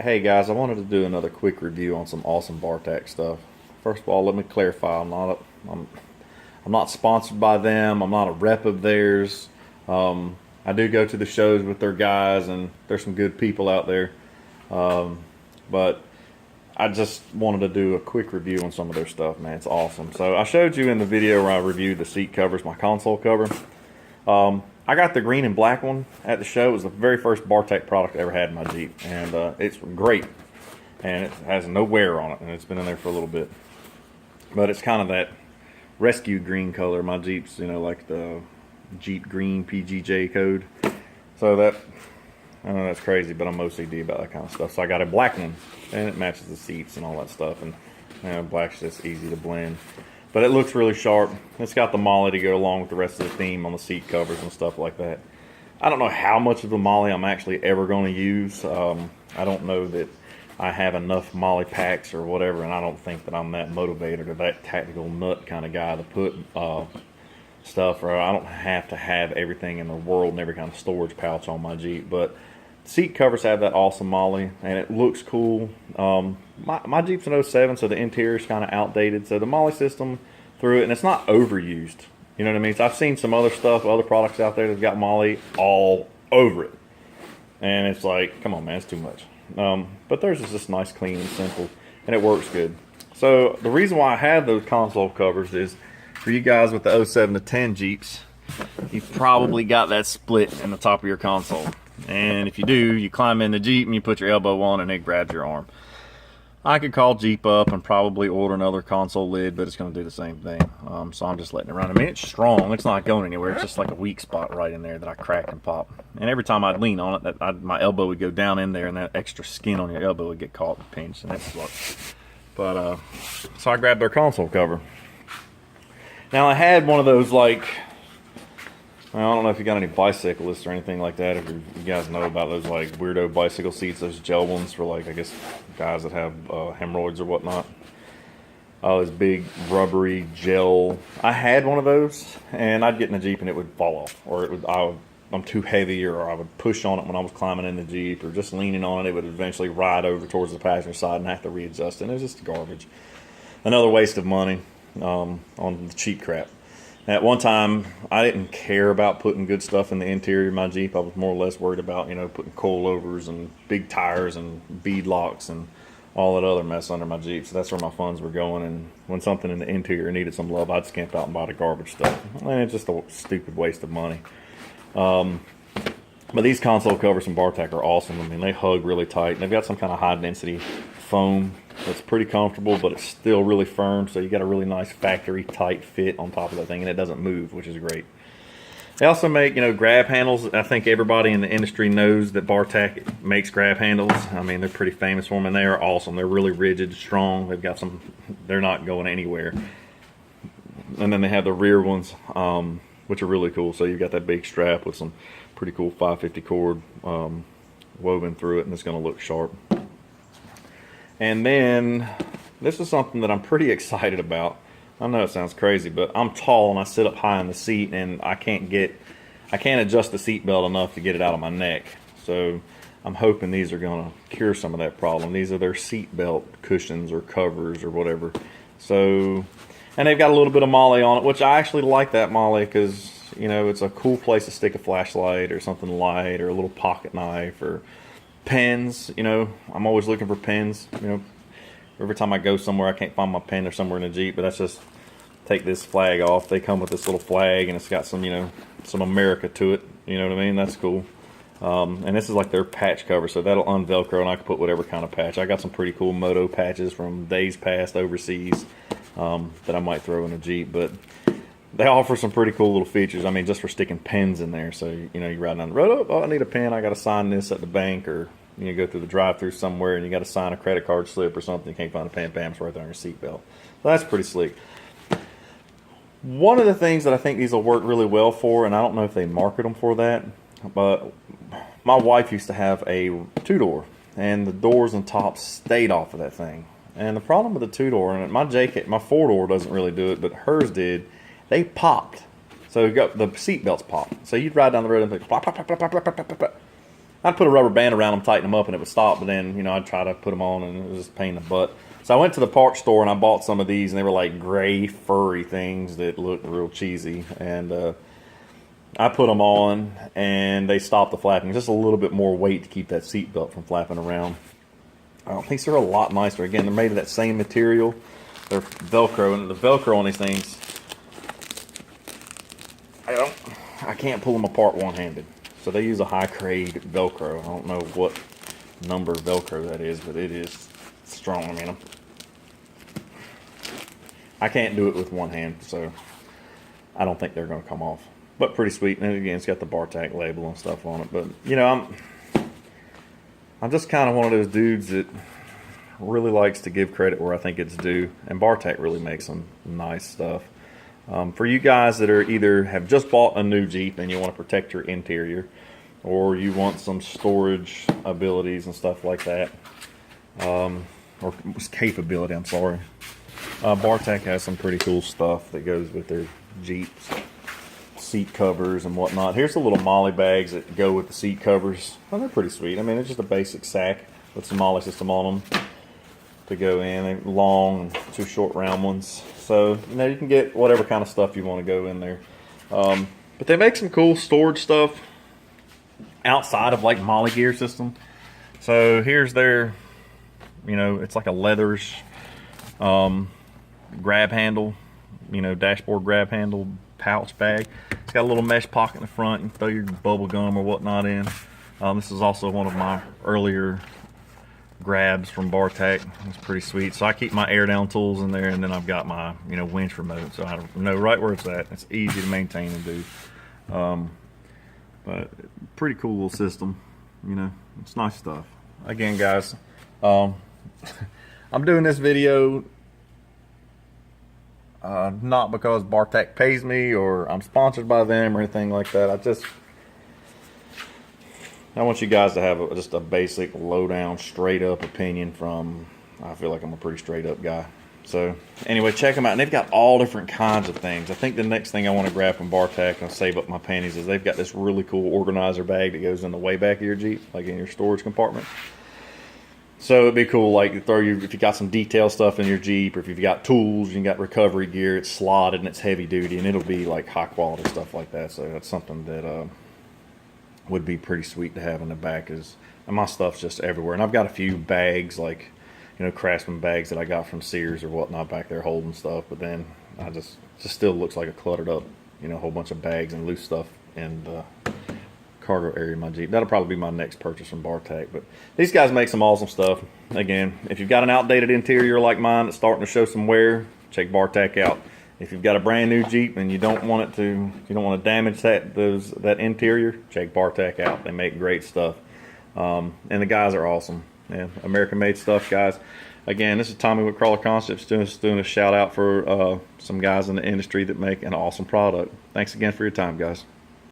Hey guys, I wanted to do another quick review on some awesome Bartact stuff. First of all, let me clarify: I'm not sponsored by them. I'm not a rep of theirs. I do go to the shows with their guys, and there's some good people out there. But I just wanted to do a quick review on some of their stuff, man. It's awesome. So I showed you in the video where I reviewed the seat covers, my console cover. I got the green and black one at the show. It was the very first Bartact product I ever had in my Jeep, and it's great. And it has no wear on it, and it's been in there for a little bit. But it's kind of that rescue green color. My Jeep's, like the Jeep green PGJ code. So that, I know that's crazy, but I'm OCD about that kind of stuff. So I got a black one, and it matches the seats and all that stuff. And black's just easy to blend. But it looks really sharp. It's got the molle to go along with the rest of the theme on the seat covers and stuff like that. I don't know how much of the molle I'm actually ever going to use. I don't know that I have enough molle packs or whatever, and I don't think that I'm that motivated or that tactical nut kind of guy to put stuff, or I don't have to have everything in the world and every kind of storage pouch on my Jeep. But seat covers have that awesome molle, and it looks cool. My Jeep's an '07, so the interior is kind of outdated. So the molle system through it, and it's not overused. You know what I mean? So I've seen some other stuff, other products out there that's got molle all over it, and it's like, come on, man, it's too much. But theirs is just nice, clean, and simple, and it works good. So the reason why I have those console covers is for you guys with the '07 to '10 Jeeps, you've probably got that split in the top of your console. And if you do, you climb in the Jeep and you put your elbow on and it grabs your arm. I could call Jeep up and probably order another console lid, but it's going to do the same thing. So I'm just letting it run. I mean, it's strong. It's not going anywhere. It's just like a weak spot right in there that I crack and pop. And every time I'd lean on it, my elbow would go down in there, and that extra skin on your elbow would get caught and pinched, and that sucks. But so I grabbed their console cover. Now I had one of those, like, I don't know if you got any bicyclists or anything like that. If you guys know about those like weirdo bicycle seats, those gel ones for, like, I guess guys that have hemorrhoids or whatnot. This big rubbery gel. I had one of those, and I'd get in the Jeep and it would fall off, or I'm too heavy, or I would push on it when I was climbing in the Jeep, or just leaning on it, it would eventually ride over towards the passenger side and have to readjust it. And it was just garbage. Another waste of money on the cheap crap. At one time, I didn't care about putting good stuff in the interior of my Jeep. I was more or less worried about, putting coilovers and big tires and bead locks and all that other mess under my Jeep. So that's where my funds were going. And when something in the interior needed some love, I'd scamp out and buy the garbage stuff. And it's just a stupid waste of money. But these console covers from Bartact are awesome. I mean, they hug really tight. And they've got some kind of high-density foam that's pretty comfortable, but it's still really firm. So you got a really nice factory tight fit on top of that thing, and it doesn't move, which is great. They also make, grab handles. I think everybody in the industry knows that Bartact makes grab handles. I mean, they're pretty famous for them, and they are awesome. They're really rigid, strong. They've got they're not going anywhere. And then they have the rear ones, which are really cool. So you've got that big strap with some pretty cool 550 cord woven through it, and it's going to look sharp. And then this is something that I'm pretty excited about. I know it sounds crazy, but I'm tall and I sit up high in the seat, and I can't adjust the seatbelt enough to get it out of my neck. So I'm hoping these are going to cure some of that problem. These are their seatbelt cushions or covers or whatever. So, and they've got a little bit of molle on it, which I actually like that molle because, it's a cool place to stick a flashlight or something light, or a little pocket knife, or pens. I'm always looking for pens. Every time I go somewhere, I can't find my pen. They're somewhere in the Jeep, but that's just take this flag off. They come with this little flag, and it's got some, some America to it. You know what I mean? That's cool. And this is like their patch cover, so that'll unvelcro, and I can put whatever kind of patch. I got some pretty cool moto patches from days past overseas that I might throw in a Jeep, but they offer some pretty cool little features. I mean, just for sticking pens in there. So, you ride down the road, oh, I need a pen. I got to sign this at the bank, or go through the drive-thru somewhere and you got to sign a credit card slip or something. You can't find a pen, bam, it's right there on your seatbelt. So that's pretty slick. One of the things that I think these will work really well for, and I don't know if they market them for that, but my wife used to have a two-door, and the doors and tops stayed off of that thing. And the problem with the two-door, and my four-door doesn't really do it, but hers did, they popped. So you got the seat belts popped. So you'd ride down the road and think, plop, plop, plop, plop, plop, plop, plop, plop. I'd put a rubber band around them, tighten them up, and it would stop. But then, you know, I'd try to put them on, and it was just a pain in the butt. So I went to the parts store, and I bought some of these, and they were like gray, furry things that looked real cheesy. And I put them on, and they stopped the flapping. Just a little bit more weight to keep that seatbelt from flapping around. These are a lot nicer. Again, they're made of that same material. They're Velcro, and the Velcro on these things, I can't pull them apart one-handed. So they use a high-grade Velcro. I don't know what number Velcro that is, but it is strong. I mean, I can't do it with one hand, so I don't think they're going to come off. But pretty sweet. And again, it's got the Bartact label and stuff on it. But, you know, I'm just kind of one of those dudes that really likes to give credit where I think it's due. And Bartact really makes some nice stuff. For you guys that are either have just bought a new Jeep and you want to protect your interior, or you want some storage abilities and stuff like that, or capability, I'm sorry. Bartact has some pretty cool stuff that goes with their Jeeps. Seat covers and whatnot. Here's the little molly bags that go with the seat covers. Oh, they're pretty sweet. I mean, it's just a basic sack with some molly system on them to go in. They're long and two short round ones. So, you know, you can get whatever kind of stuff you want to go in there. But they make some cool storage stuff outside of like molly gear system. So here's their, you know, it's like a leatherish grab handle, you know, dashboard grab handle pouch bag. It's got a little mesh pocket in the front. You can throw your bubble gum or whatnot in. This is also one of my earlier grabs from Bartact. It's pretty sweet. So I keep my air down tools in there, and then I've got my, you know, winch remote, so I know right where it's at. It's easy to maintain and do. But pretty cool little system. You know, it's nice stuff. Again, guys, I'm doing this video not because Bartact pays me or I'm sponsored by them or anything like that. I want you guys to have just a basic, low-down, straight-up opinion from, I feel like I'm a pretty straight-up guy. So, anyway, check them out. And they've got all different kinds of things. I think the next thing I want to grab from Bartact and save up my pennies is they've got this really cool organizer bag that goes in the way back of your Jeep, like in your storage compartment. So it'd be cool, like if you got some detail stuff in your Jeep, or if you've got tools, you got recovery gear, it's slotted and it's heavy duty, and it'll be like high quality stuff like that. So that's something that would be pretty sweet to have in the back. And my stuff's just everywhere, and I've got a few bags, like, you know, Craftsman bags that I got from Sears or whatnot back there holding stuff. But then I just still looks like a cluttered up, you know, whole bunch of bags and loose stuff in the cargo area of my Jeep. That'll probably be my next purchase from Bartact. But these guys make some awesome stuff. Again, if you've got an outdated interior like mine that's starting to show some wear, check Bartact out. If you've got a brand new Jeep and you don't want to damage that interior, check Bartact out. They make great stuff. And the guys are awesome. Yeah, American made stuff, guys. Again, this is Tommy with Crawler Concepts doing a shout out for some guys in the industry that make an awesome product. Thanks again for your time, guys.